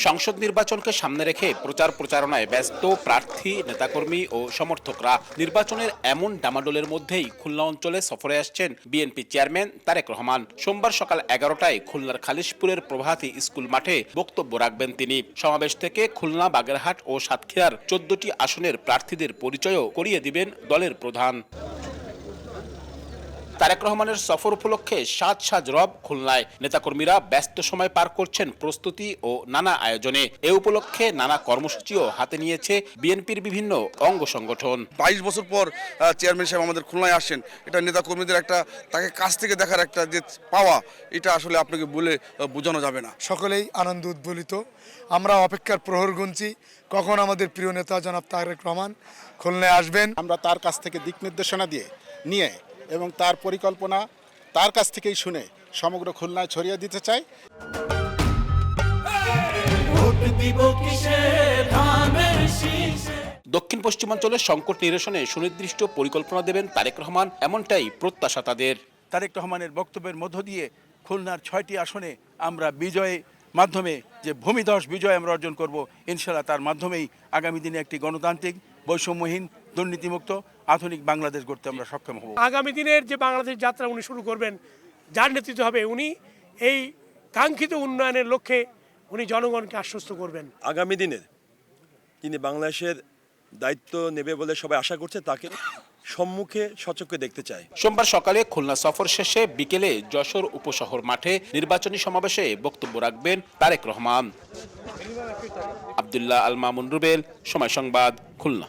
সংসদ নির্বাচনকে সামনে রেখে প্রচার প্রচারণায় ব্যস্ত প্রার্থী, নেতাকর্মী ও সমর্থকরা। নির্বাচনের এমন ডামাডোলের মধ্যেই খুলনা অঞ্চলে সফরে আসছেন বিএনপি চেয়ারম্যান তারেক রহমান। সোমবার সকাল 11টায় খুলনার খালিশপুরের প্রভাতী স্কুল মাঠে বক্তব্য রাখবেন তিনি। সমাবেশ থেকে খুলনা, বাগেরহাট ও সাতক্ষীরার 14টি আসনের প্রার্থীদের পরিচয়ও করিয়ে দিবেন দলের প্রধান। তারেক রহমানের সফর উপলক্ষে সাজ রব খুলনায়। নেতাকর্মীরা ব্যস্ত সময় পার করছেন প্রস্তুতি ও নানা আয়োজনে। এ উপলক্ষে নানা কর্মসূচিও হাতে নিয়েছে বিএনপির বিভিন্ন অঙ্গ সংগঠন। 22 বছর পর চেয়ারম্যান সাহেব আমাদের খুলনায় আসেন, এটা নেতাকর্মীদের একটা তাকে কাছ থেকে দেখার একটা যে পাওয়া, এটা আসলে আপনাকে বলে বোঝানো যাবে না। সকলেই আনন্দ উদ্বলিত। আমরা অপেক্ষার প্রহর গুনছি কখন আমাদের প্রিয় নেতা জনাব তারেক রহমান খুলনায় আসবেন। আমরা তার কাছ থেকে দিক নির্দেশনা নিয়ে এবং তার পরিকল্পনা তার কাছ থেকেই শুনে সমগ্র খুলনায় ছড়িয়ে দিতে চাই। দক্ষিণ পশ্চিমাঞ্চলের সংকট নিরসনে সুনির্দিষ্ট পরিকল্পনা দেবেন তারেক রহমান, এমনটাই প্রত্যাশা তাদের। তারেক রহমানের বক্তব্যের মধ্য দিয়ে খুলনার 6টি আসনে আমরা বিজয়ের মাধ্যমে যে ভূমিধস বিজয় আমরা অর্জন করব, ইনশাআল্লাহ তার মাধ্যমেই আগামী দিনে একটি গণতান্ত্রিক, বৈষম্যহীন, দুর্নীতিমুক্ত আধুনিক বাংলাদেশ গড়তে আমরা সক্ষম হব। আগামী দিনের যে বাংলাদেশ যাত্রা উনি শুরু করবেন, যার নেতৃত্ব হবে, উনি এই কাঙ্ক্ষিত উন্নয়নের লক্ষ্যে উনি জনগণকে আশ্বস্ত করবেন। আগামী দিনের তিনি বাংলাদেশের দায়িত্ব নেবে বলে সবাই আশা করছে, তাকে সম্মুখে সচক্ষে দেখতে চায়। সোমবার সকালে খুলনা সফর শেষে বিকেলে যশোর উপশহর মাঠে নির্বাচনী সমাবেশে বক্তব্য রাখবেন তারেক রহমান। আব্দুল্লাহ আল মামুন রুবেল, সময় সংবাদ, খুলনা।